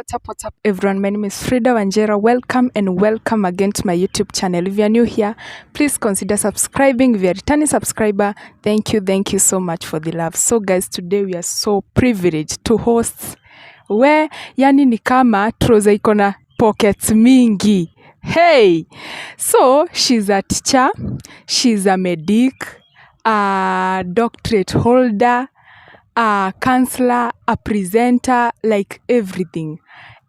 What's up, everyone? My name is Frida Wanjera. Welcome again to my YouTube channel. If you are new here, please consider subscribing. If you are a returning subscriber, thank you so much for the love. So guys, today we are so privileged to host where yani ni kama trouser iko na pockets mingi. Hey! So, she's a teacher, she's a medic, a doctorate holder, a counselor, a presenter, like everything.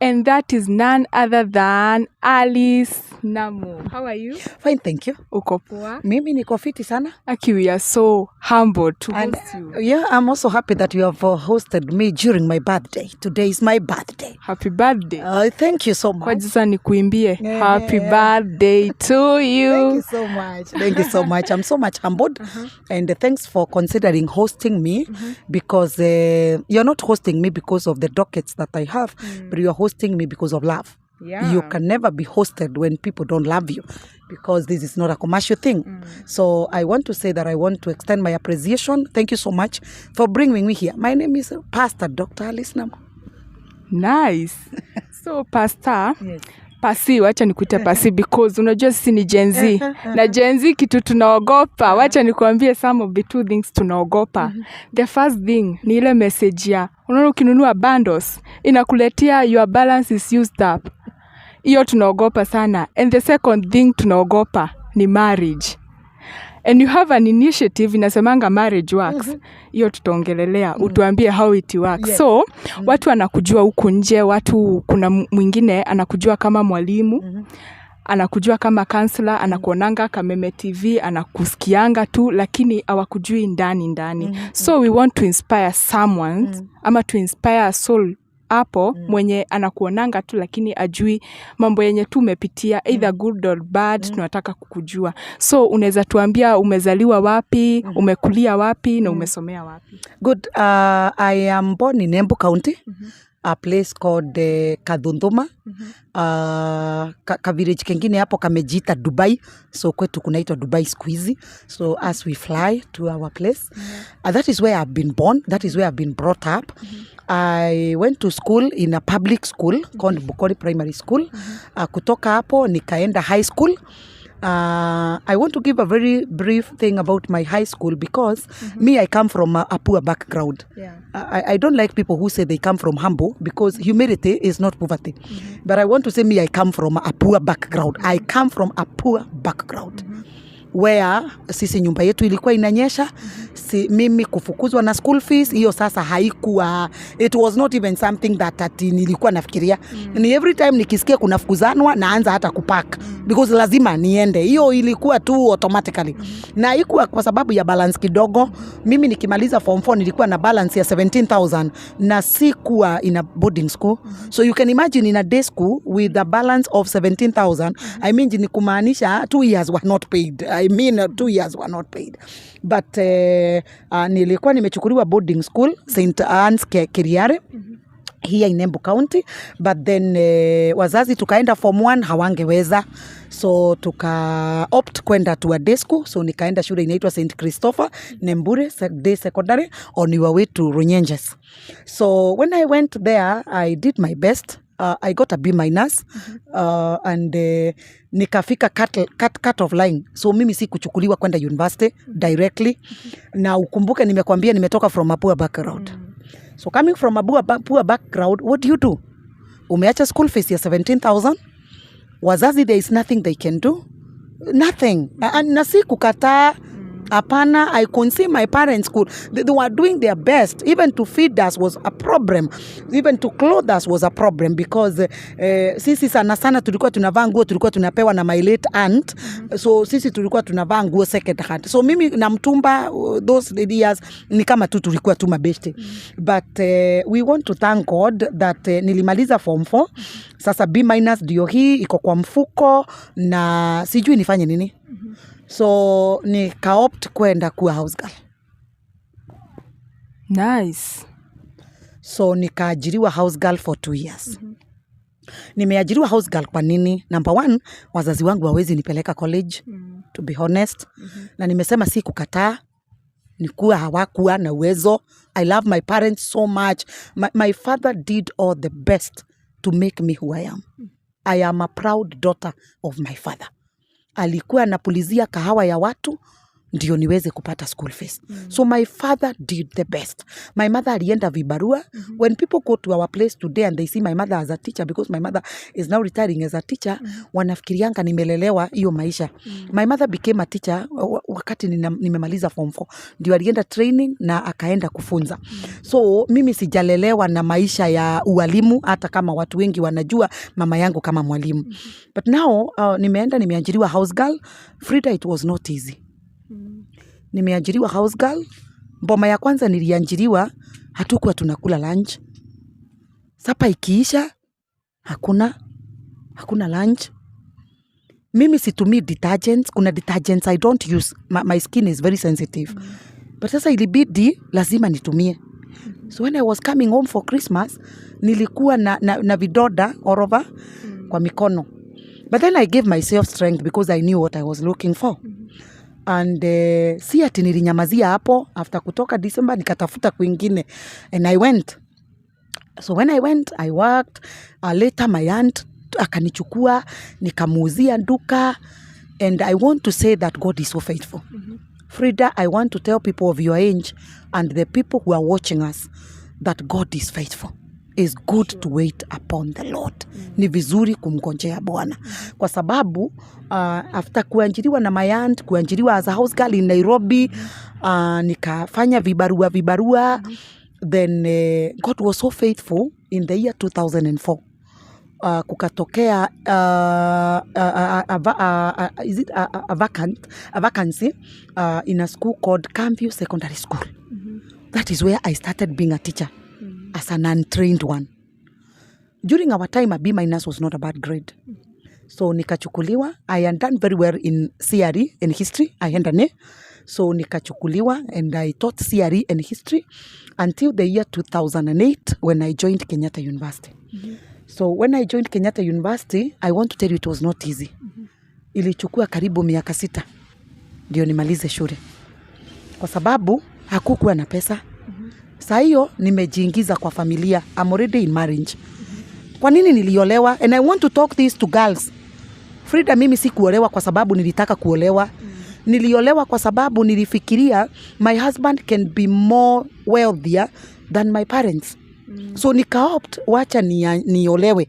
And that is none other than Alice Namu. How are you? Fine, thank you. Uko poa? Mimi niko fiti sana. Aki, we are so humbled to host you. Yeah, I'm also happy that you have hosted me during my birthday. Today is my birthday. Happy birthday. Thank you so much. Kwa jisa nikuimbie. Happy birthday to you. Thank you so much. Thank you so much. I'm so much humbled. And thanks for considering hosting me because you're not hosting me because of the dockets that I have, but you're hosting me because of love. Yeah. You can never be hosted when people don't love you because this is not a commercial thing. So I want to say that I want to extend my appreciation. Thank you so much for bringing me here. My name is Pst.Dr. Alice Namu. Nice. So, Pastor, Yes. Pasi, wacha nikuite Pasi because unajua sisi ni Gen Z. Na Gen Z kitu tunaogopa. Wacha nikuambie some of the two things tunaogopa. The first thing ni ile message ya unaona ukinunua bundles inakuletea your balance is used up. Hiyo tunaogopa sana. And the second thing tunaogopa ni marriage. And you have an initiative inasemanga marriage works. Hiyo tutaongelelea, utuambie how it works. Yes. So, watu anakujua huku nje, watu kuna mwingine anakujua kama mwalimu, anakujua kama counselor, anakuonanga Kameme TV, anakusikianga tu, lakini hawakujui ndani. So, we want to inspire someone, ama to inspire a soul hapo mwenye anakuonanga tu lakini ajui mambo yenye tu umepitia either good or bad. Tunataka kukujua. So unaweza tuambia umezaliwa wapi, umekulia wapi na umesomea wapi? Good. I am born in Embu County, a place called Kadhundhuma. Ka village kengine hapo kamejiita Dubai. So kwetu kunaitwa Dubai siku hizi. So as we fly to our place, that is where I've been born. That is where I've been brought up. I went to school in a public school called Bukori Primary School. Kutoka hapo nikaenda high school. I want to give a very brief thing about my high school because me, I come from a poor background. Yeah. I don't like people who say they come from humble because humility is not poverty. But I want to say me, I come from a poor background. I come from a poor background. Where sisi nyumba yetu ilikuwa inanyesha, mimi kufukuzwa na school fees, hiyo sasa haikuwa, it was not even something that nilikuwa nafikiria. Ni every time nikisikia kuna fukuzanwa naanza hata kupack because lazima niende. Hiyo ilikuwa tu automatically. Na haikuwa kwa sababu ya balance kidogo. Mimi nikimaliza form 4 nilikuwa na balance ya 17,000 na sikuwa in a boarding school. So you can imagine in a day school with a balance of 17,000, I mean ni kumaanisha 2 years were not paid. 2 years were not paid. But nilikuwa nimechukuliwa boarding school St. Anne's Kiriare here in Embu County, but then wazazi tukaenda form 1 hawangeweza, so tuka opt kwenda to a day school. So nikaenda shule inaitwa St. Christopher Nembure Day Secondary on your way to Runyenjes. So when I went there, I did my best. I got a B-, and nikafika cut off line. So mimi si kuchukuliwa kwenda university directly. Na ukumbuke nimekwambia nimetoka from a poor background. So coming from a poor background, what do you do? Umeacha school fees ya 17,000. Wazazi, there is nothing they can do. Nothing. Na si kukataa. Apana, I can see my parents could. They were doing their best. Even to feed us was a problem. Even to clothe us was a problem because sisi sana tulikuwa tunavaa nguo tulikuwa tunapewa na my late aunt. So sisi tulikuwa tunavaa nguo second hand. So mimi na mtumba those years ni kama tu tulikuwa tu mabeshte. But we want to thank God that nilimaliza form 4. Sasa B- ndio hii iko kwa mfuko na sijui nifanye nini. So nikaopt kwenda kuwa house girl. Nice. So nikaajiriwa house girl for 2 years. Nimeajiriwa house girl kwa nini? Number 1, wazazi wangu hawezi nipeleka college, to be honest. Na nimesema si kukataa, nikuwa hawakuwa na uwezo. I love my parents so much. My father did all the best to make me who I am. I am a proud daughter of my father. Alikuwa anapulizia kahawa ya watu ndio niweze kupata school fees. So my father did the best. My mother alienda vibarua. When people go to our place today and they see my mother as a teacher, because my mother is now retiring as a teacher, wanafikirianga nimelelewa hiyo maisha. My mother became a teacher wakati nimemaliza form 4. Ndio alienda training na akaenda kufunza. So mimi sijalelewa na maisha ya ualimu, hata kama watu wengi wanajua mama yangu kama mwalimu. But now nimeajiriwa house girl. Frida, it was not easy. Nimeajiriwa house girl. Mboma ya kwanza niliajiriwa, hatukuwa tunakula lunch. Sapa ikiisha, hakuna lunch. Mimi situmii detergents. Kuna detergents I don't use. My skin is very sensitive. But sasa ilibidi lazima nitumie. So when I was coming home for Christmas, nilikuwa na vidoda all over kwa mikono. But then I gave myself strength because I knew what I was looking for. And si ati nilinyamazia hapo. After kutoka December nikatafuta kwingine, and I went. So when I went, I worked. Later my aunt akanichukua nikamuuzia duka, and I want to say that God is so faithful. Frida, I want to tell people of your age and the people who are watching us that God is faithful. It's good to wait upon the Lord. Ni vizuri kumngojea Bwana. Kwa sababu after kuajiriwa na my aunt, kuajiriwa as a house girl in Nairobi, nikafanya vibarua. Then God was so faithful in the year 2004. Kukatokea a vacancy in a school called Campview Secondary School. That is where I started being a teacher as an untrained one. During our time, a B- was not a bad grade. So nikachukuliwa. I had done very well in CRE and history. I had an A. So nikachukuliwa and I taught CRE and history until the year 2008 when I joined Kenyatta University. So when I joined Kenyatta University, I want to tell you it was not easy. Ilichukua karibu miaka 6 ndio nimalize shule. Kwa sababu hakukuwa na pesa. Saa hiyo nimejiingiza kwa familia. I'm already in marriage. Kwa nini niliolewa? And I want to talk this to girls. Frida, mimi si kuolewa kwa sababu nilitaka kuolewa. Niliolewa kwa sababu nilifikiria my husband can be more wealthier than my parents. So nikaopt wacha niolewe.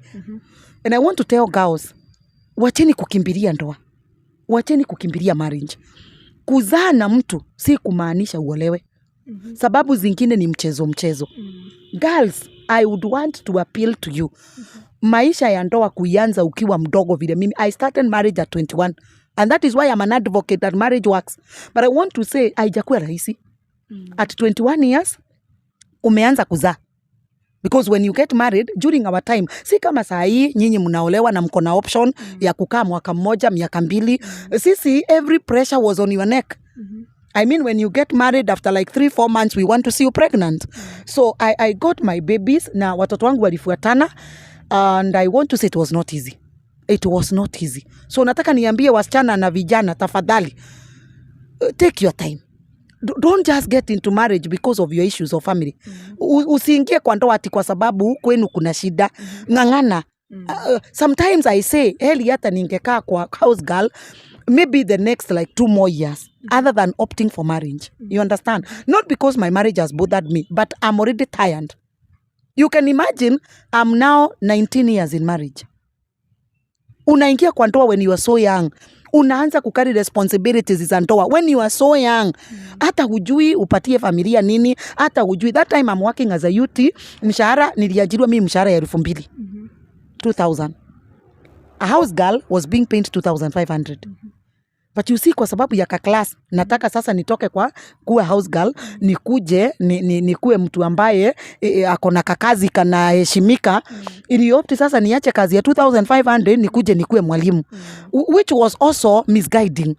And I want to tell girls, wacheni kukimbilia ndoa. Wacheni kukimbilia marriage. Kuzaa na mtu si kumaanisha uolewe. Sababu zingine ni mchezo. Girls, I would want to appeal to you. Maisha ya ndoa kuianza ukiwa mdogo vile mimi. I started marriage at 21. And that is why I'm an advocate that marriage works. But I want to say, haijakuwa rahisi. At 21 years, umeanza kuzaa. Because when you get married, during our time, si kama saa hii, nyinyi mnaolewa na mko na option ya kukaa mwaka mmoja, miaka 2. Sisi, every pressure was on your neck. I mean, when you get married after like 3-4 months, we want to see you pregnant. So I got my babies, na watoto wangu walifuatana, and I want to say it was not easy. It was not easy. So nataka niambie wasichana na vijana, tafadhali, take your time. Don't just get into marriage because of your issues of family. Usiingie kwa ndoa ati kwa sababu kwenu kuna shida. Ngangana. Sometimes I say, heli hata ningekaa kwa house girl, maybe the next like 2 more years, other than opting for marriage. You understand? Not because my marriage has bothered me, but I'm already tired. You can imagine, I'm now 19 years in marriage. Unaingia kwa ndoa when you are so young. Unaanza kukari responsibilities za ndoa when you are so young. Hata hujui upatie familia nini, hata hujui. That time I'm working as a UT, mshahara niliajiriwa mimi mshahara ya 2,000. 2,000. A house girl was being paid 2,500. But you see, kwa sababu ya class, nataka sasa nitoke kwa kuwa house girl, nikuje nikuwe mtu ambaye akona kakazi kana heshimika. Iliopti sasa niache kazi ya 2,500 nikuje nikuwe mwalimu, which was also misguiding.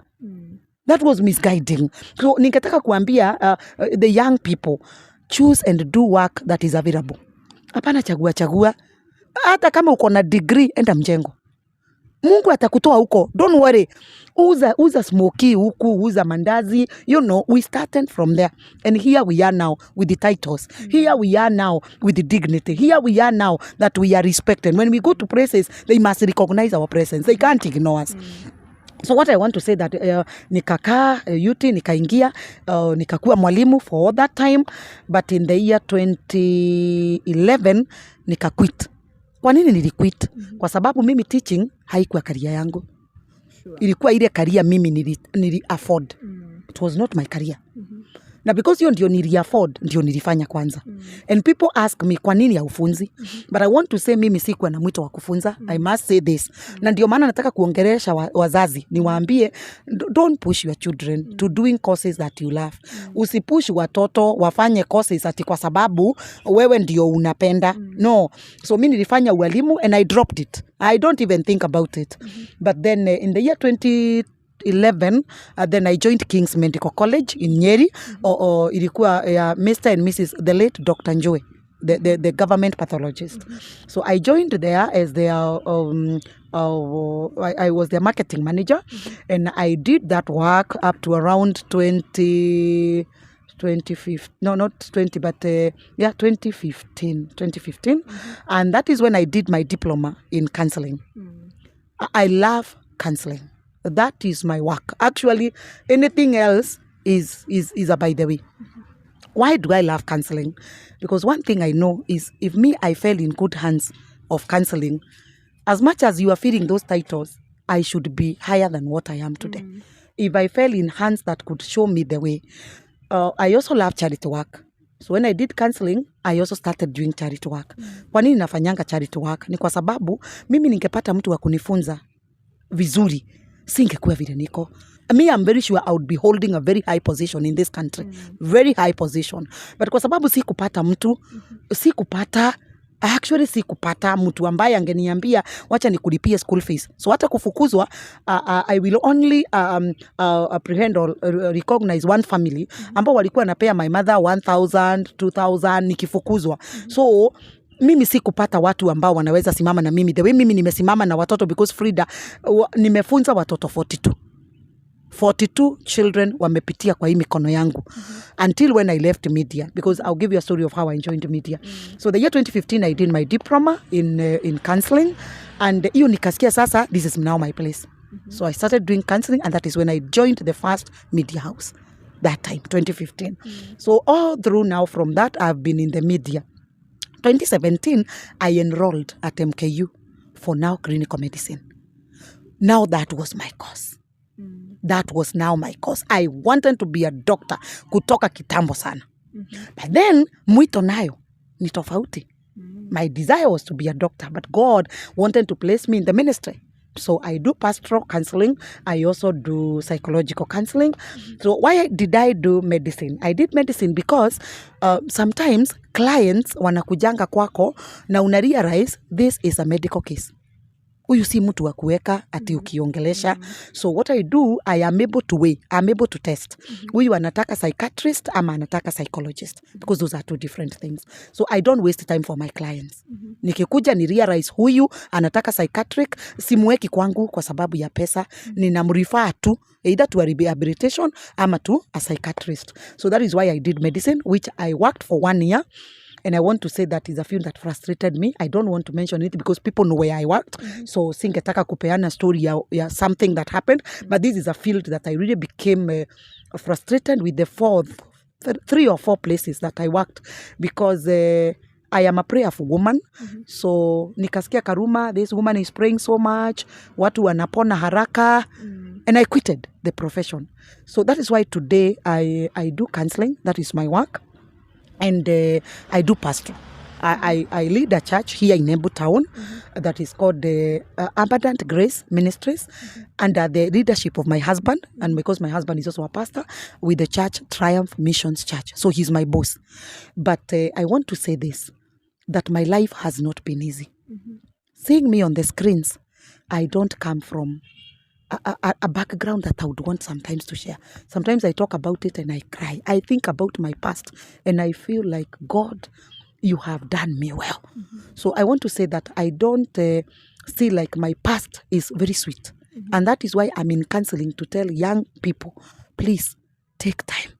That was misguiding. So ningetaka kuambia the young people, choose and do work that is available. Hapana chagua. Hata kama uko na degree, enda mjengo. Mungu atakutoa huko, don't worry. Uza smoky huku, uza mandazi, we started from there. And here we are now with the titles. Here we are now with the dignity. Here we are now that we are respected. When we go to places, they must recognize our presence. They can't ignore us. So what I want to say that nikakaa UT, nikaingia, nikakuwa mwalimu for all that time, but in the year 2011 nikaquit. Kwa nini niliquit? Kwa sababu mimi teaching haikuwa career yangu. Ilikuwa ile career mimi nili afford. It was not my career. Na because hiyo ndio nili afford, ndio nilifanya kwanza. And people ask me kwa nini haufunzi? But I want to say mimi sikuwa na mwito wa kufunza. I must say this. Na ndio maana nataka kuongelesha wazazi. Niwaambie, don't push your children to doing courses that you love. Usipush watoto wafanye courses ati kwa sababu wewe ndio unapenda. No. So mimi nilifanya ualimu and I dropped it. I don't even think about it. But then in the year 2011, then I joined King's Medical College in Nyeri. Ilikuwa Mr. and Mrs. the late Dr. Njue, the government pathologist. So I joined there as their I was their marketing manager, and I did that work up to around 2015, no, not 20, but 2015. And that is when I did my diploma in counseling. I love counseling. That is my work. Actually, anything else is a by the way. Why do I love counseling? Because one thing I know is if I fell in good hands of counseling, as much as you are feeling those titles, I should be higher than what I am today. If I fell in hands that could show me the way. I also love charity work. So when I did counseling, I also started doing charity work. Kwa nini nafanyanga charity work? Ni kwa sababu mimi ningepata mtu wa kunifunza vizuri, singekuwa vile niko. Me, I'm very sure I would be holding a very high position in this country. Very high position. But kwa sababu sikupata mtu, sikupata mtu ambaye angeniambia wacha nikulipie school fees. So hata kufukuzwa, I will only apprehend or recognize one family ambao walikuwa napea my mother 1,000, 2,000 nikifukuzwa. So mimi sikupata watu ambao wanaweza simama na mimi the way mimi nimesimama na watoto, because Frida nimefunza watoto 42 children wamepitia kwa hii mikono yangu until when I left media, because I'll give you a story of how I joined media. So the year 2015 I did my diploma in counseling, and hiyo nikasikia sasa this is now my place. So I started doing counseling, and that is when I joined the first media house that time, 2015. So all through now from that I've been in the media. 2017 I enrolled at MKU for now clinical medicine. Now that was my course. That was now my course. I wanted to be a doctor kutoka kitambo sana. But then mwito nayo ni tofauti. My desire was to be a doctor, but God wanted to place me in the ministry. So I do pastoral counseling. I also do psychological counseling. So why did I do medicine? I did medicine because sometimes clients wanakujanga kwako na una realize this is a medical case. Huyu si mtu wa kuweka ati ukiongelesha. So what I do, I am able to weigh, I'm able to test. Huyu anataka psychiatrist ama anataka psychologist, because those are two different things. So I don't waste time for my clients. Nikikuja ni realize huyu anataka psychiatric, simweki kwangu kwa sababu ya pesa, ninamrefer tu either to a rehabilitation ama to a psychiatrist. So that is why I did medicine, which I worked for 1 year. And I want to say that is a field that frustrated me. I don't want to mention it because people know where I worked. So singetaka kupeana story ya something that happened. But this is a field that I really became frustrated with the 3 or 4 places that I worked. Because I am a prayerful woman. So nikasikia Karuma, this woman is praying so much. Watu wanapona haraka. And I quitted the profession. So that is why today I do counseling. That is my work. And I do pastor. I lead a church here in Embu Town that is called the Abundant Grace Ministries, under the leadership of my husband, and because my husband is also a pastor with the church Triumph Missions Church. So he's my boss. But I want to say this, that my life has not been easy. Seeing me on the screens, I don't come from a background that I would want sometimes to share. Sometimes I talk about it and I cry. I think about my past and I feel like, God, you have done me well. So I want to say that I don't see like my past is very sweet. And that is why I'm in counseling to tell young people, please take time.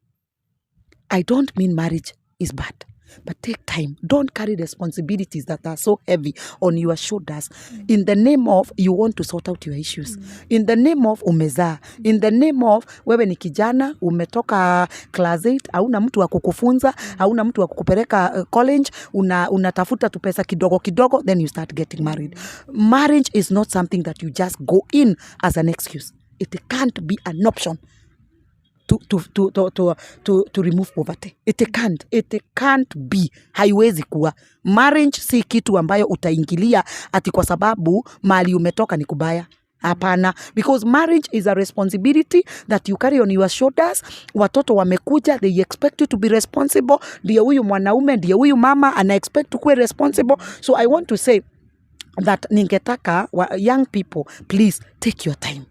I don't mean marriage is bad, but take time. Don't carry responsibilities that are so heavy on your shoulders in the name of you want to sort out your issues, in the name of umezaa, in the name of wewe ni kijana umetoka class 8, hauna mtu wa kukufunza, hauna mtu wa kukupeleka college, unatafuta tu pesa kidogo kidogo, then you start getting married. Marriage is not something that you just go in as an excuse. It can't be an option to remove poverty. It can't be. Haiwezi kuwa. Marriage si kitu ambayo utaingilia ati kwa sababu mali umetoka ni kubaya. Hapana, because marriage is a responsibility that you carry on your shoulders. Watoto wamekuja, they expect you to be responsible. Ndiye huyu mwanaume, ndiye huyu mama ana expect to be responsible. So I want to say that ningetaka young people, please take your time.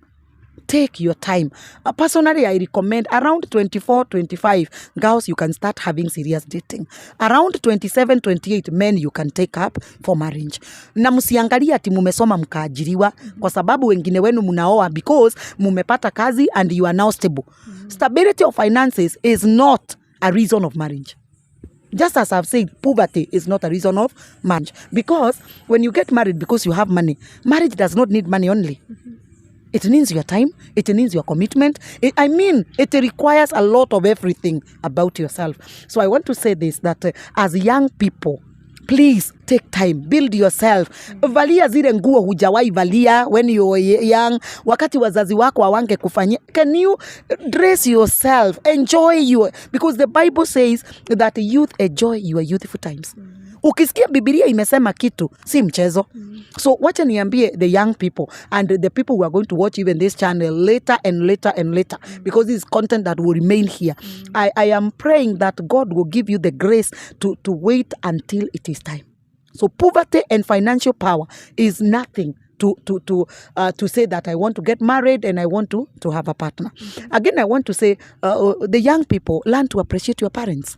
Take your time. Personally, I recommend around 24, 25, girls, you can start having serious dating. Around 27, 28, men, you can take up for marriage. Na msiangalia ati mumesoma mkaajiriwa kwa sababu wengine wenu mnaoa because mumepata kazi and you are now stable. Stability of finances is not a reason of marriage. Just as I've said, poverty is not a reason of marriage. Because when you get married because you have money, marriage does not need money only. It needs your time. It needs your commitment. It requires a lot of everything about yourself. So I want to say this, that as young people, please take time, build yourself. Valia zile nguo hujawahi valia when you were young. Wakati wazazi wako hawange kufanyia. Can you dress yourself? Enjoy because the Bible says that youth enjoy your youthful times. Ukisikia Biblia imesema kitu, si mchezo. So wacha niambie the young people and the people who are going to watch even this channel later and later and later, because this is content that will remain here. I am praying that God will give you the grace to wait until it is time. So poverty and financial power is nothing to say that I want to get married and I want to have a partner. Again, I want to say the young people, learn to appreciate your parents.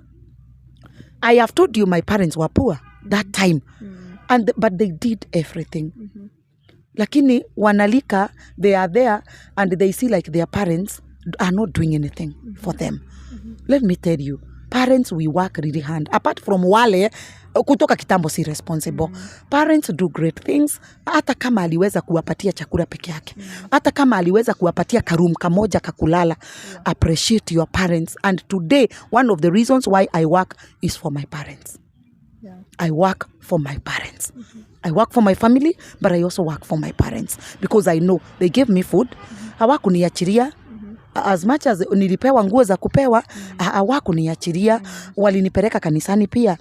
I have told you my parents were poor that time, but they did everything. Lakini wanalika, they are there and they see like their parents are not doing anything for them. Let me tell you, parents, we work really hard. Apart from wale kutoka kitambo si responsible. Parents do great things. Hata kama aliweza kuwapatia chakula peke yake. Hata kama aliweza kuwapatia karoom kamoja kakulala. Appreciate your parents. And today, one of the reasons why I work is for my parents. I work for my parents. I work for my family, but I also work for my parents. Because I know they gave me food. Hawakuniachilia. As much as nilipewa nguo za kupewa, hawakuniachilia. Walinipeleka kanisani pia.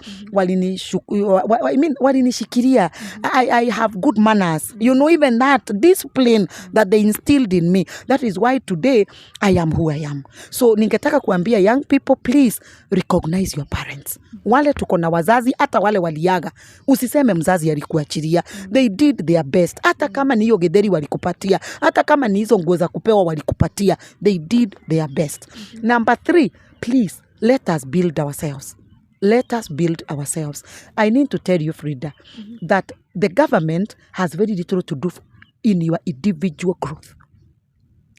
Walinishikilia. I have good manners. You know, even that discipline that they instilled in me. That is why today I am who I am. So ningetaka kuambia young people, please recognize your parents. Wale tuko na wazazi, hata wale waliaga. Usiseme mzazi alikuachilia. They did their best. Hata kama ni hiyo getheri walikupatia. Hata kama ni hizo nguo za kupewa walikupatia. They did their best. Number 3, please, let us build ourselves. Let us build ourselves. I need to tell you, Frida, that the government has very little to do in your individual growth.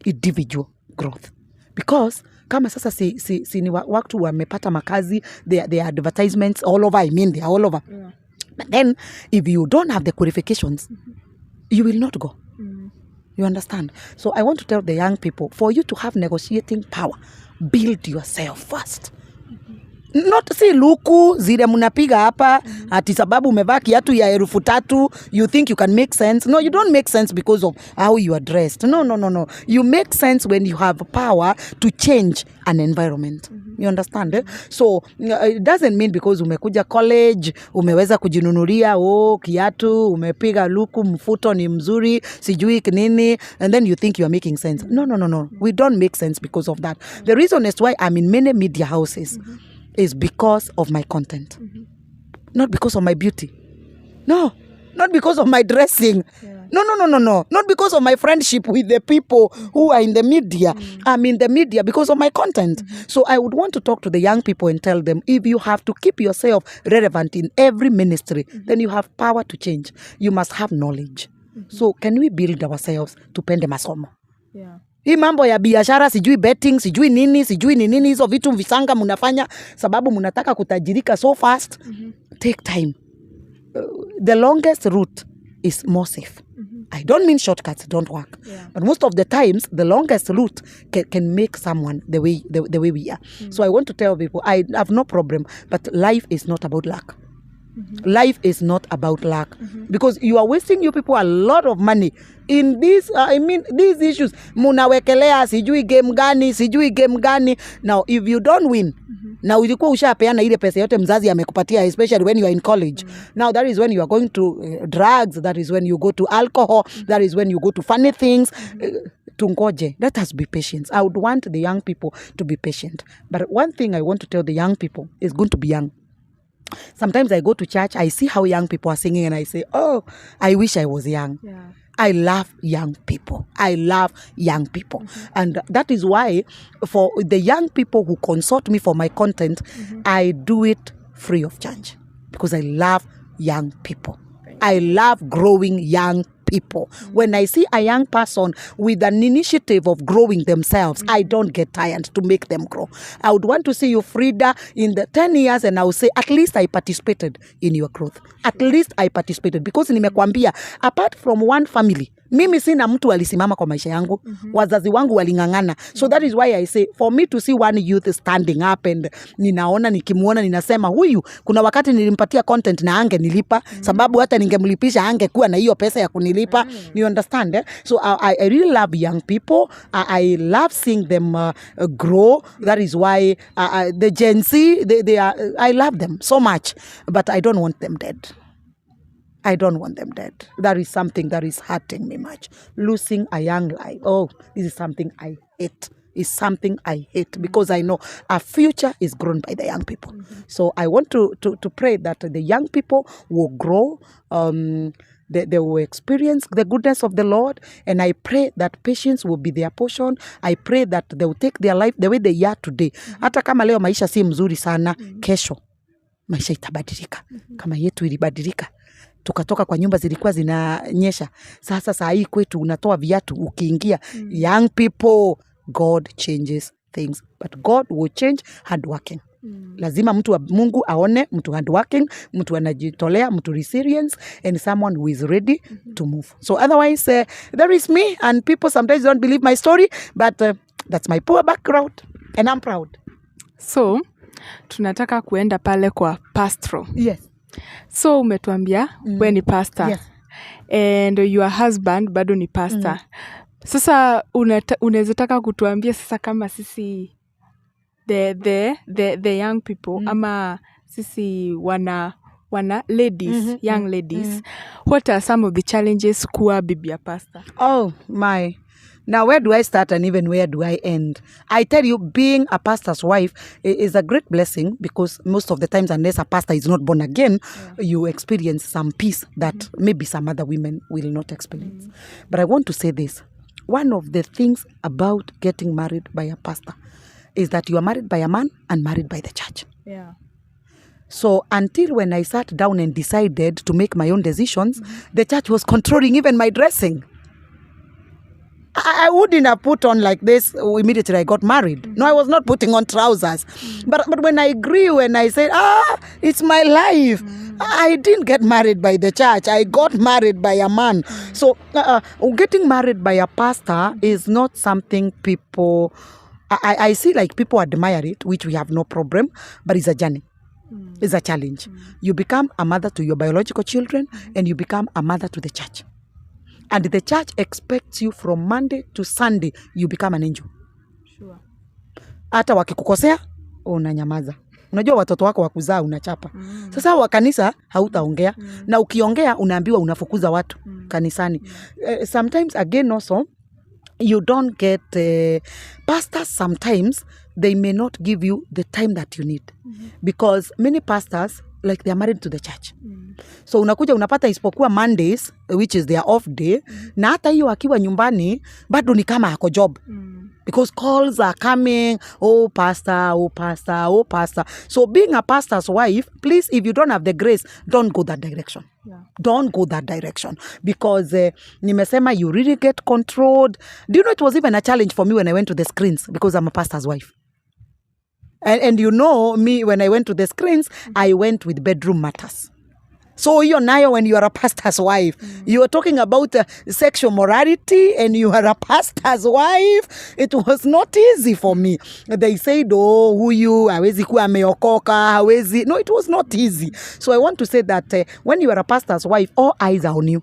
Individual growth. Because kama sasa si ni watu wamepata makazi, their advertisements all over, they are all over. Yeah. But then, if you don't have the qualifications, you will not go. You understand? So I want to tell the young people, for you to have negotiating power, build yourself first. Not say luku zile mnapiga hapa ati sababu umevaa kiatu ya 3,000 you think you can make sense. No, you don't make sense because of how you are dressed. No. You make sense when you have power to change an environment. You understand? So it doesn't mean because umekuja college umeweza kujinunulia kiatu, umepiga luku, mfuto ni mzuri, sijui nini, and then you think you are making sense. No. We don't make sense because of that. The reason is why I'm in many media houses is because of my content. Not because of my beauty. No, not because of my dressing. Yeah. No. Not because of my friendship with the people who are in the media. I'm in the media because of my content. So I would want to talk to the young people and tell them, if you have to keep yourself relevant in every ministry, then you have power to change. You must have knowledge. So can we build ourselves tupende masomo? Yeah. Hii mambo ya biashara, sijui betting, sijui nini, hizo vitu visanga mnafanya sababu mnataka kutajirika so fast. Take time. The longest route is more safe. I don't mean shortcuts don't work. Yeah. But most of the times, the longest route can make someone the way we are. So I want to tell people, I have no problem, but life is not about luck. Life is not about luck. Because you are wasting you people a lot of money in these, these issues. Munawekelea, sijui game gani. Now, if you don't win, na ulikuwa ushapeana ile pesa yote mzazi amekupatia, especially when you are in college. Now that is when you are going to drugs, that is when you go to alcohol, that is when you go to funny things. Tungoje, let us be patient. I would want the young people to be patient. But one thing I want to tell the young people is going to be young. Sometimes I go to church, I see how young people are singing and I say, oh, I wish I was young. Yeah. I love young people. And that is why for the young people who consult me for my content, I do it free of charge because I love young people. I love growing young people. When I see a young person with an initiative of growing themselves, I don't get tired to make them grow. I would want to see you, Frida, in the 10 years and I would say, at least I participated in your growth. At least I participated. Because nimekwambia, apart from one family, mimi sina mtu alisimama kwa maisha yangu. Wazazi wangu walingangana. So that is why I say, for me to see one youth standing up and nikimuona ninasema huyu, kuna wakati nilimpatia content na ange nilipa, sababu hata ningemlipisha ange kuwa na hiyo pesa ya kunilipa. You understand? So I really love young people. I love seeing them grow. That is why the Gen Z, they are, I love them so much, but I don't want them dead. That is something that is hurting me much. Losing a young life. Oh, this is something I hate. It's something I hate because I know our future is grown by the young people. So I want to pray that the young people will grow. They will experience the goodness of the Lord. And I pray that patience will be their portion. I pray that they will take their life the way they are today. Hata kama leo maisha si mzuri sana, kesho maisha itabadilika. Kama yetu ilibadilika. Tukatoka kwa nyumba zilikuwa zinanyesha. Sasa saa hii kwetu unatoa viatu ukiingia. Young people, God changes things. But God will change hardworking. Lazima mtu wa Mungu aone mtu hardworking, mtu anajitolea, mtu resilience, and someone who is ready to move. So otherwise, there is me, and people sometimes don't believe my story, but that's my poor background, and I'm proud. So, tunataka kuenda pale kwa pastoral. Yes. So umetuambia we ni pastor. Yes. And your husband bado ni pastor. Sasa unaweza taka kutuambia sasa kama sisi the young people ama sisi wana ladies, young ladies, what are some of the challenges kuwa bibi ya pastor? Oh my. Now, where do I start and even where do I end? I tell you, being a pastor's wife is a great blessing because most of the times, unless a pastor is not born again, you experience some peace that maybe some other women will not experience. But I want to say this. One of the things about getting married by a pastor is that you are married by a man and married by the church. Yeah. So until when I sat down and decided to make my own decisions, the church was controlling even my dressing. I wouldn't have put on like this immediately I got married. No, I was not putting on trousers. But when I grew and I said, it's my life. I didn't get married by the church. I got married by a man. So getting married by a pastor is not something people... I see like people admire it, which we have no problem, but it's a journey. It's a challenge. You become a mother to your biological children and you become a mother to the church. And the church expects you from Monday to Sunday, you become an angel. Sure. Hata wakikukosea, unanyamaza. Unajua watoto wako wakuzaa unachapa. Sasa wa kanisa hautaongea. Na ukiongea unaambiwa unafukuza watu kanisani. Sometimes again also, you don't get pastors sometimes they may not give you the time that you need because many pastors like they are married to the church. So unakuja unapata isipokuwa Mondays which is their off day na hata hiyo akiwa nyumbani bado ni kama hako job because calls are coming, oh pastor. So being a pastor's wife, please, if you don't have the grace, don't go that direction. Yeah. Don't go that direction because nimesema you really get controlled. Do you know it was even a challenge for me when I went to the screens because I'm a pastor's wife. And you know me, when I went to the screens, I went with bedroom matters. So you're now, when you are a pastor's wife, you are talking about sexual morality and you are a pastor's wife. It was not easy for me. They said, oh, huyu hawezi kuwa ameokoka, hawezi. No, it was not easy. So I want to say that when you are a pastor's wife, all eyes are on you.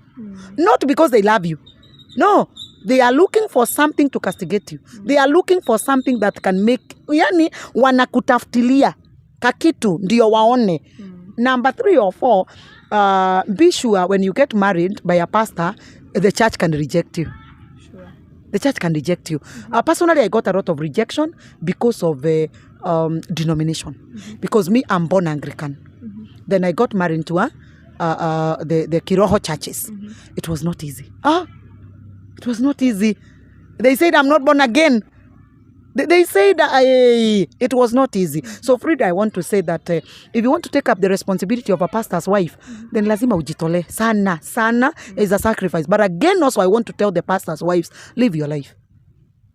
Not because they love you. No, they are looking for something to castigate you. They are looking for something that can make, yani wanakutafutilia kakitu ndio waone. Number 3 or 4, be sure when you get married by a pastor, the church can reject you. Sure. The church can reject you. Personally, I got a lot of rejection because of denomination. Because me, I'm born Anglican. Then I got married to the Kiroho churches. It was not easy. It was not easy. They said I'm not born again. They say that it was not easy. So Frida, I want to say that if you want to take up the responsibility of a pastor's wife, then lazima ujitole. Sana is a sacrifice. But again, also I want to tell the pastor's wives, live your life.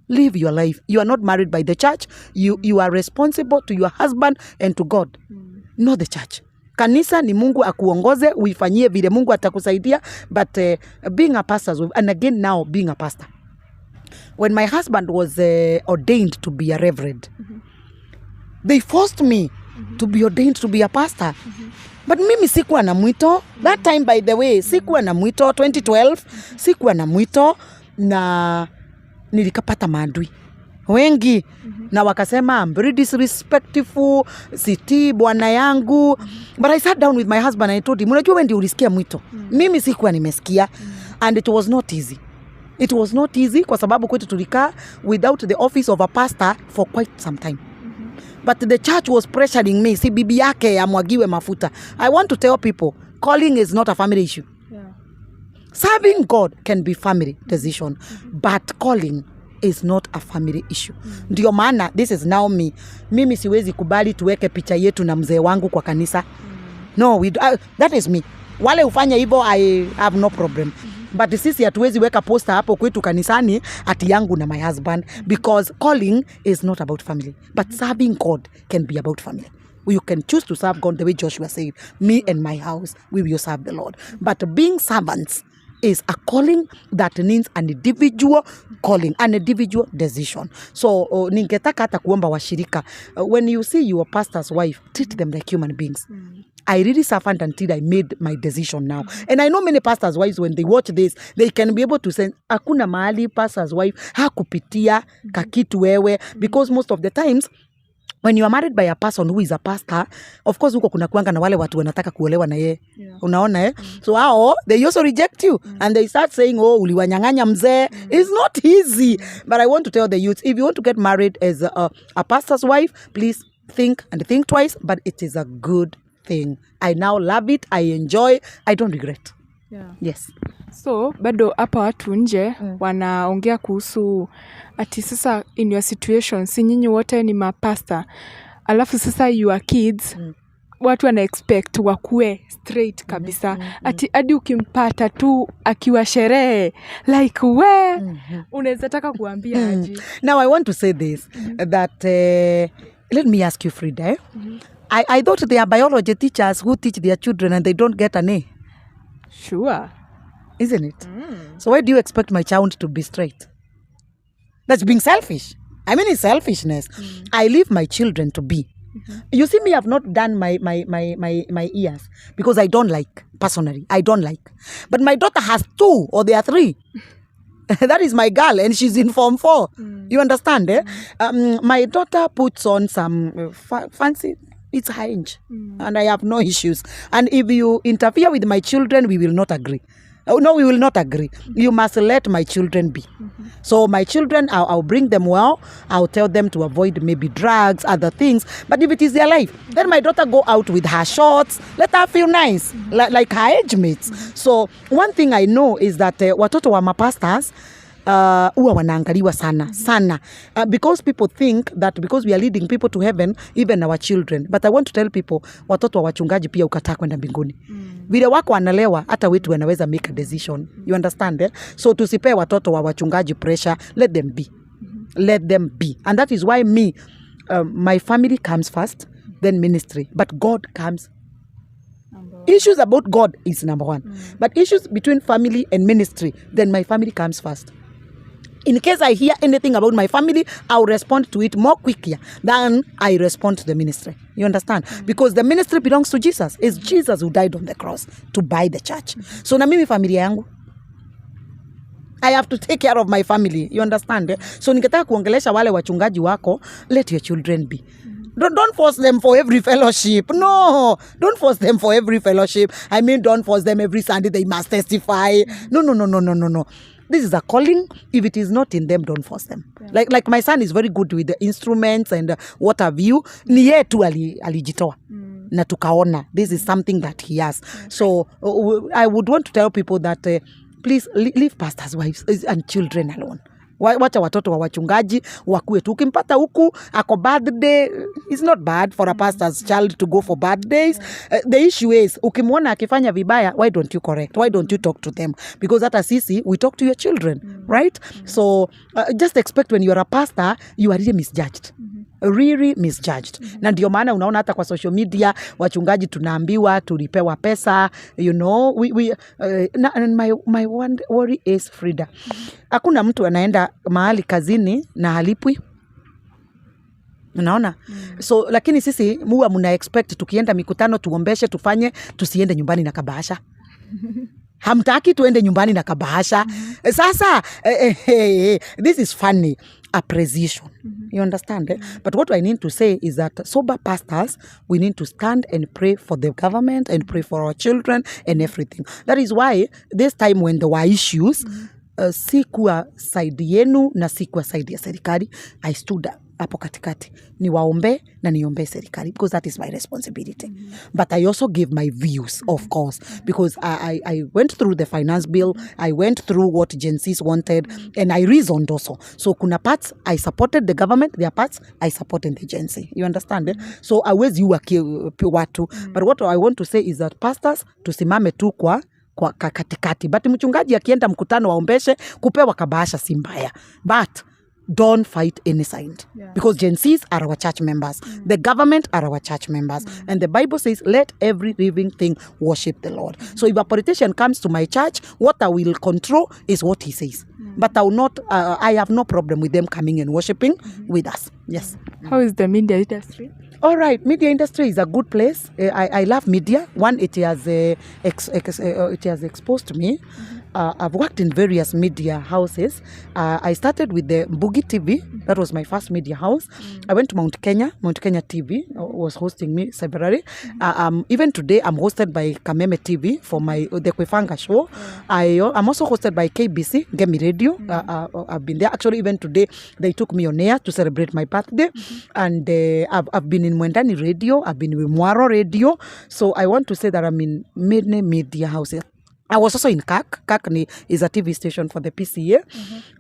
Live your life. You are not married by the church. You are responsible to your husband and to God, not the church. Kanisa ni Mungu akuongoze, uifanyie vile Mungu atakusaidia. But being a pastor's wife, and again now being a pastor. When my husband was ordained to be a reverend, they forced me to be ordained to be a pastor. But mimi sikuwa na mwito. That time, by the way, sikuwa na mwito. 2012, sikuwa na mwito na nilikapata maadui wengi. Na wakasema I'm very disrespectful, siti bwana yangu. But I sat down with my husband and I told him, unajua wewe ndio ulisikia mwito. Mimi sikuwa nimesikia. And it was not easy. It was not easy kwa sababu kwetu tulikaa without the office of a pastor for quite some time. But the church was pressuring me, si bibi yake amwagiwe mafuta. I want to tell people, calling is not a family issue. Yeah. Serving God can be family decision, but calling is not a family issue. Ndio maana, this is now me. Mimi siwezi kubali tuweke picha yetu na mzee wangu kwa kanisa. No, that is me. Wale ufanya hivyo, I have no problem. But sisi hatuwezi weka poster hapo kwetu kanisani ati yangu na my husband, because calling is not about family, but serving God can be about family. You can choose to serve God the way Joshua said, me and my house, we will serve the Lord. But being servants is a calling that needs an individual calling, an individual decision. So ningetaka hata kuomba washirika, when you see your pastor's wife, treat them like human beings. I really suffered until I made my decision now. And I know many pastors' wives, when they watch this, they can be able to say, hakuna mahali pastor's wife hakupitia kakitu wewe. Because most of the times, when you are married by a person who is a pastor, of course huko kuna kuanga na wale watu wanataka kuolewa na yeye. Yeah. Unaona So hao, they also reject you. And they start saying, oh, uliwanyang'anya mzee. It's not easy. But I want to tell the youth, if you want to get married as a pastor's wife, please think twice. But it is a good thing. I now love it. I enjoy. I don't regret. Yeah. Yes. So bado hapa watu nje wanaongea kuhusu ati sasa in your situation si nyinyi wote ni mapasta, alafu sasa your kids watu wana expect wakue straight kabisa. Ati hadi ukimpata tu akiwa sherehe like we unaweza taka kuambia aje? Now I want to say this that let me ask you, Frida. I thought they are biology teachers who teach their children and they don't get an A. Sure. Isn't it? So why do you expect my child to be straight? That's being selfish. I mean, it's selfishness. I leave my children to be. You see me, I've not done my ears because I don't like, personally. I don't like. But my daughter has 2 or they are 3. That is my girl and she's in Form 4. You understand? My daughter puts on some fancy... It's high inch and I have no issues. And if you interfere with my children, we will not agree. Oh, no, we will not agree. You must let my children be. So my children, I'll bring them well. I'll tell them to avoid maybe drugs, other things. But if it is their life, let my daughter go out with her shorts. Let her feel nice, like her age mates. So one thing I know is that watoto wa mapastors, huwa wanaangaliwa sana sana, because people think that because we are leading people to heaven, even our children. But I want to tell people, watoto wa wachungaji pia ukataa kwenda mbinguni. Vile wako wanalewa, hata wetu wanaweza make a decision. You understand, eh? So tusipee watoto wa wachungaji pressure. Let them be. Let them be. And that is why me, my family comes first, then ministry. But God comes. Issues about God is number one. But issues between family and ministry, then my family comes first. In case I hear anything about my family, I'll respond to it more quickly than I respond to the ministry. You understand? Because the ministry belongs to Jesus. It's Jesus who died on the cross to buy the church. So na mimi familia yangu, I have to take care of my family. You understand? So nikitaka kuongelesha wale wachungaji wako, let your children be. Don't force them for every fellowship. No, don't force them for every fellowship. I mean, don't force them every Sunday they must testify. No. This is a calling. If it is not in them, don't force them. Yeah. Like my son is very good with the instruments and what have you. Ni yeye tu alijitoa. Na tukaona. This is something that he has. Okay. So I would want to tell people that please leave pastors' wives and children alone. Wacha watoto wa wachungaji wakue tu. Ukimpata huku ako birthday, it's not bad for a pastor's child to go for birthdays. The issue is ukimwona akifanya vibaya, why don't you correct? Why don't you talk to them? Because hata sisi, we talk to your children, right? So just expect when you are a pastor, you are really misjudged. Really misjudged. Na ndio maana unaona hata kwa social media wachungaji tunaambiwa tulipewa pesa, you know, and my one worry is Frida. Hakuna mtu anaenda mahali kazini na halipwi. Unaona? So lakini sisi huwa mna expect tukienda mikutano tuombeshe tufanye, tusiende nyumbani na kabahasha. Hamtaki tuende nyumbani na kabahasha. Sasa this is funny appreciation. You understand? But what I need to say is that sober pastors, we need to stand and pray for the government and pray for our children and everything. That is why this time when there were issues, sikuwa side yenu na sikuwa side ya serikali, I stood hapo katikati. Niwaombe na niombe serikali because that is my responsibility. But I also give my views, of course, because I went through the finance bill, I went through what Gen Zs wanted, and I reasoned also. So kuna parts I supported the government, there are parts I supported the Gen Z. You understand? So always you watu. But what I want to say is that pastors tusimame tu kwa katikati. But mchungaji akienda mkutano waombeshe, kupewa kabahasha si mbaya. But don't fight any side. Yeah. Because Gen Zs are our church members. The government are our church members. And the Bible says, let every living thing worship the Lord. So if a politician comes to my church, what I will control is what he says. But I will not, I have no problem with them coming and worshiping with us. Yes. How is the media industry? All right, media industry is a good place. I love media. One, it has exposed me. I've worked in various media houses. I started with the Mbugi TV. That was my first media house. I went to Mount Kenya. Mount Kenya TV was hosting me severally. Even today, I'm hosted by Kameme TV for the Kwefanga show. I'm also hosted by KBC, Gemi Radio. I've been there. Actually, even today, they took me on air to celebrate my birthday. And I've been in Mwendani Radio. I've been with Mwaro Radio. So I want to say that I'm in many media houses. I was also in CAC. CAC is a TV station for the PCA.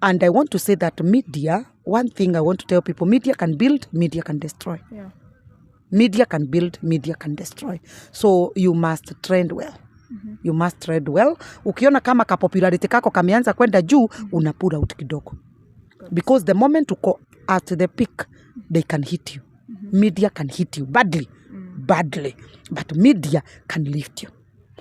And I want to say that media, one thing I want to tell people, media can build, media can destroy. Yeah. Media can build, media can destroy. So you must trend well. You must trend well. Ukiona kama ka popularity kako kameanza kwenda juu, unapura out kidogo. Because the moment you go at the peak, they can hit you. Media can hit you badly. But media can lift you.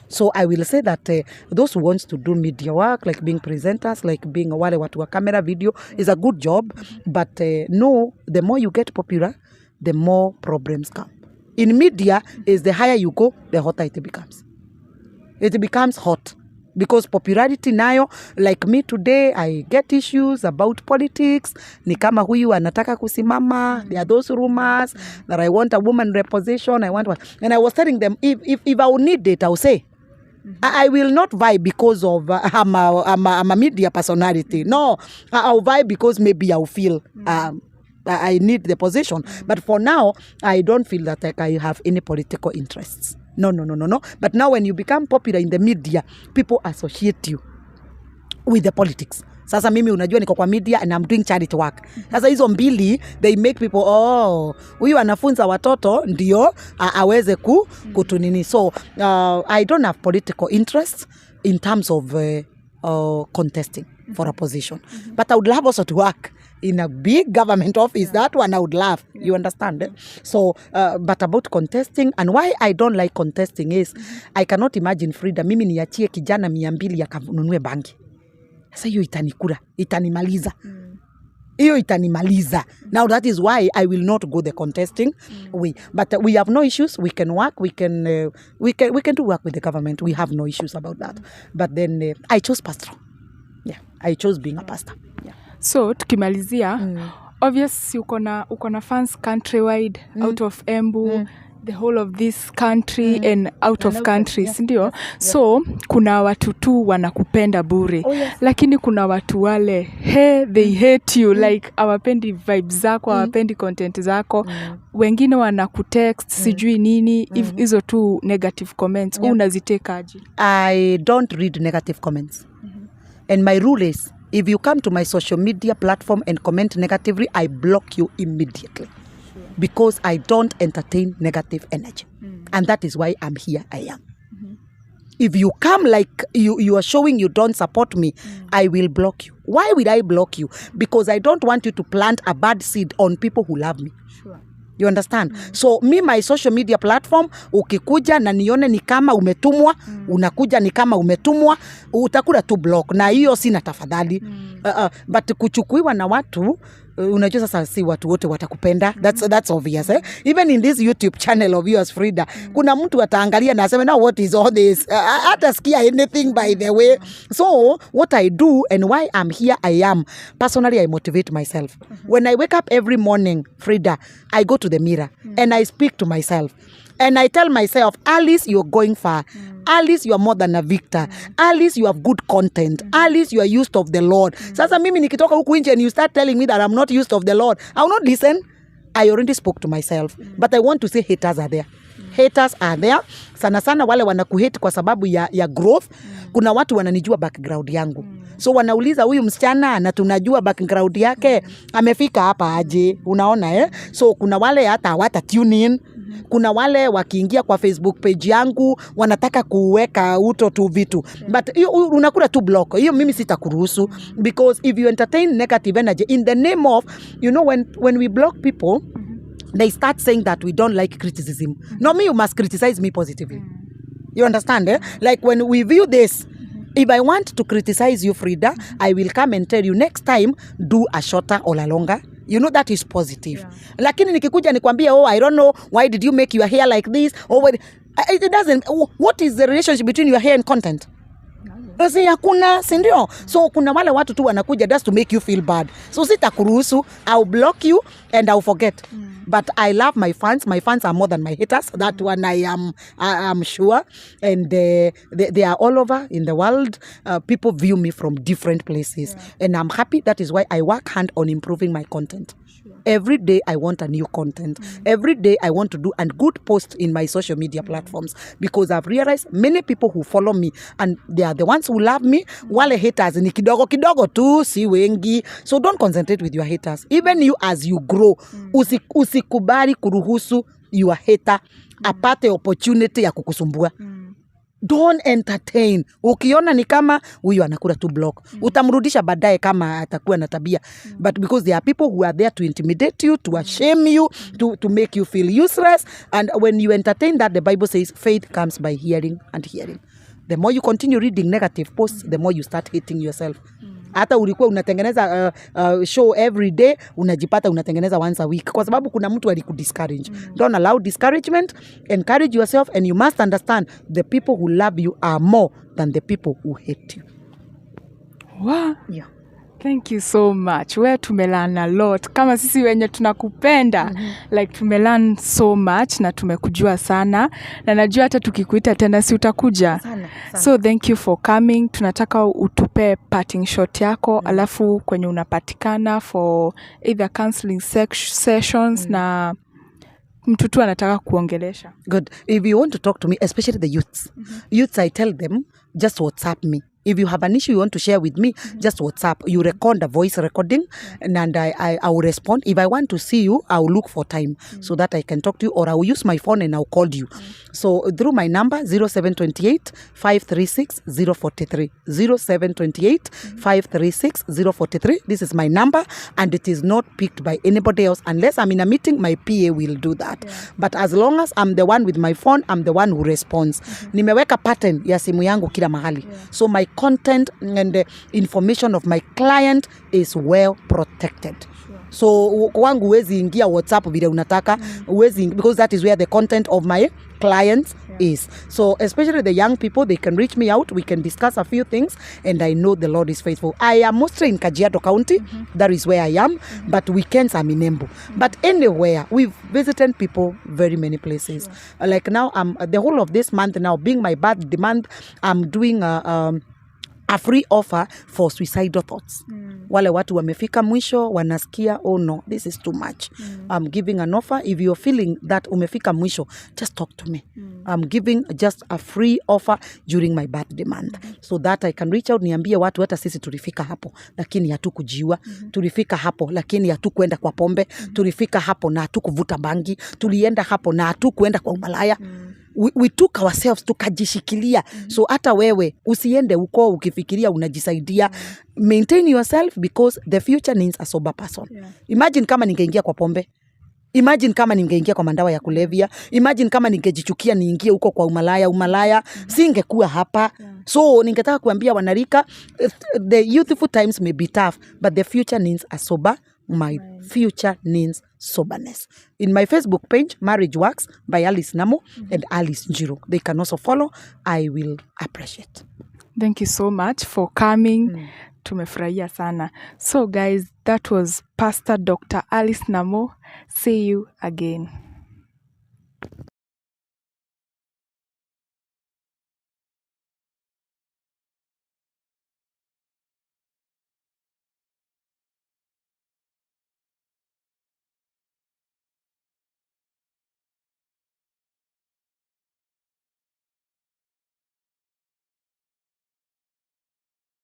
So I will say that those who want to do media work, like being presenters, like being wale watu wa camera video, is a good job. But no, the more you get popular, the more problems come. In media, is the higher you go, the hotter it becomes. It becomes hot. Because popularity nayo, like me today, I get issues about politics. Ni kama huyu anataka kusimama. There are those rumors that I want a woman representation. And I was telling them, if I would need it, I will say. I will not vibe because of I'm a media personality. No, I'll vibe because maybe I'll feel I need the position. But for now, I don't feel that like I have any political interests. No. But now when you become popular in the media, people associate you with the politics. Sasa mimi unajua niko kwa media and I'm doing charity work. Sasa hizo mbili they make people huyu anafunza watoto ndio aweze kutunini. So I don't have political interests in terms of contesting for a position. But I would love also to work in a big government office. That one I would love. You understand? So, but about contesting, and why I don't like contesting is I cannot imagine Frida, mimi niachie kijana 200 akanunue bangi. Sasa hiyo itanikula, itanimaliza. Hiyo itanimaliza. Now that is why I will not go the contesting way. But we have no issues. We can work. We can do work with the government. We have no issues about that. But then I chose pastoral. Yeah, I chose being a pastor. Yeah. So tukimalizia, obvious uko na fans countrywide, out of Embu, the whole of this country and out of country, sindio? So kuna watu tu wanakupenda bure. Lakini kuna watu wale they hate you, like hawapendi vibes zako, hawapendi content zako. Wengine wanakutext sijui nini, hizo tu negative comments. Unazitekaje? I don't read negative comments. And my rule is, if you come to my social media platform and comment negatively, I block you immediately. Because I don't entertain negative energy. And that is why I'm here, I am. If you come like you are showing you don't support me, I will block you. Why will I block you? Because I don't want you to plant a bad seed on people who love me. Sure. You understand? So me, my social media platform, ukikuja na nione ni kama umetumwa, unakuja ni kama umetumwa, utakula tu block. Na hiyo sina tafadhali. But kuchukuiwa na watu, unajua sasa si watu wote watakupenda. That's obvious. Even in this YouTube channel of yours, Frida, kuna mtu ataangalia na aseme, now what is all this? Hatasikia anything by the way. So what I do and why I'm here, I am. Personally, I motivate myself. When I wake up every morning, Frida, I go to the mirror and I speak to myself. And I tell myself, Alice, you're going far. Alice, you are more than a victor. Alice, you have good content. Alice, you are used of the Lord. Sasa mimi nikitoka huku nje and you start telling me that I'm not used of the Lord, I will not listen. I already spoke to myself. But I want to say haters are there. Haters are there. Sana sana wale wanakuhate kwa sababu ya growth. Kuna watu wananijua background yangu. So wanauliza huyu msichana na tunajua background yake amefika hapa aje. Unaona So kuna wale hata hawata tune in. Kuna wale wakiingia kwa Facebook page yangu wanataka kuweka uto tu vitu. But unakula tu block. Hiyo mimi sitakuruhusu. Because if you entertain negative energy in the name of, when we block people, they start saying that we don't like criticism. No, me, you must criticize me positively. You understand? Like when we view this, if I want to criticize you, Frida, I will come and tell you next time, do a shorter or a longer. That is positive. Lakini nikikuja nikwambia, I don't know, why did you make your hair like this? It doesn't. What is the relationship between your hair and content? Basi hakuna, si ndio? So kuna wale watu tu wanakuja just to make you feel bad. So sitakuruhusu, I'll block you and I'll forget. But I love my fans. My fans are more than my haters. That one I am sure. And they are all over in the world. People view me from different places. And I'm happy. That is why I work hard on improving my content. Every day I want a new content. Every day I want to do a good post in my social media platforms. Because I've realized many people who follow me and they are the ones who love me. Wale haters ni kidogo kidogo tu, si wengi. So don't concentrate with your haters. Even you as you grow, usikubali kuruhusu your hater apate opportunity ya kukusumbua. Don't entertain. Ukiona ni kama huyu anakula tu block. Utamrudisha baadaye kama atakuwa na tabia. But because there are people who are there to intimidate you, to shame you, to make you feel useless. And when you entertain that, the Bible says faith comes by hearing and hearing. The more you continue reading negative posts, the more you start hating yourself. Hata ulikuwa unatengeneza show every day, unajipata unatengeneza once a week. Kwa sababu kuna mtu alikudiscourage. Don't allow discouragement. Encourage yourself and you must understand the people who love you are more than the people who hate you. Wow. Yeah. Thank you so much. Wewe tumelearn a lot. Kama sisi wenye tunakupenda, like tumelearn so much na tumekujua sana. Na najua hata tukikuita tena si utakuja. Sana. So thank you for coming. Tunataka utupe parting shot yako, alafu kwenye unapatikana for either counseling sessions na mtu tu anataka kuongelesha. Good. If you want to talk to me, especially the youths. Youths, I tell them, just WhatsApp me. If you have an issue you want to share with me, just WhatsApp. You record a voice recording, and I will respond. If I want to see you, I will look for time so that I can talk to you, or I will use my phone and I'll call you. So through my number 0728 536 043 0728 536 043. This is my number, and it is not picked by anybody else unless I'm in a meeting. My PA will do that. But as long as I'm the one with my phone, I'm the one who responds. Nimeweka pattern ya simu yangu kila mahali. So my content and the information of my client is well protected. So wangu huwezi ingia WhatsApp vile unataka, because that is where the content of my clients is. So especially the young people, they can reach me out, we can discuss a few things, and I know the Lord is faithful. I am mostly in Kajiado County, that is where I am, but weekends I'm in Embu. But anywhere, we've visited people very many places. Like now, the whole of this month now, being my birthday month, I'm doing a free offer for suicidal thoughts. Wale watu wamefika mwisho, wanasikia, oh no, this is too much. I'm giving an offer. If you're feeling that umefika mwisho, just talk to me. I'm giving just a free offer during my birthday month. So that I can reach out, niambie watu hata sisi tulifika hapo, lakini hatukujiua. Tulifika hapo, lakini hatukuenda kwa pombe. Tulifika hapo na hatukuvuta bangi. Tulienda hapo na hatukuenda kwa umalaya. We took ourselves, tukajishikilia. So hata wewe usiende uko ukifikiria unajisaidia. Maintain yourself, because the future needs a sober person. Imagine kama ningeingia kwa pombe. Imagine kama ningeingia kwa mandawa ya kulevya. Imagine kama ningejichukia niingie huko kwa umalaya. Singekuwa hapa. So ningetaka kuambia wanarika, the youthful times may be tough, but the future needs a sober mind. Future needs soberness. In my Facebook page, Marriage Works by Alice Namu and Alice Njiro. They can also follow. I will appreciate. Thank you so much for coming. Tumefurahia sana. So guys, that was Pastor Dr. Alice Namu. See you again.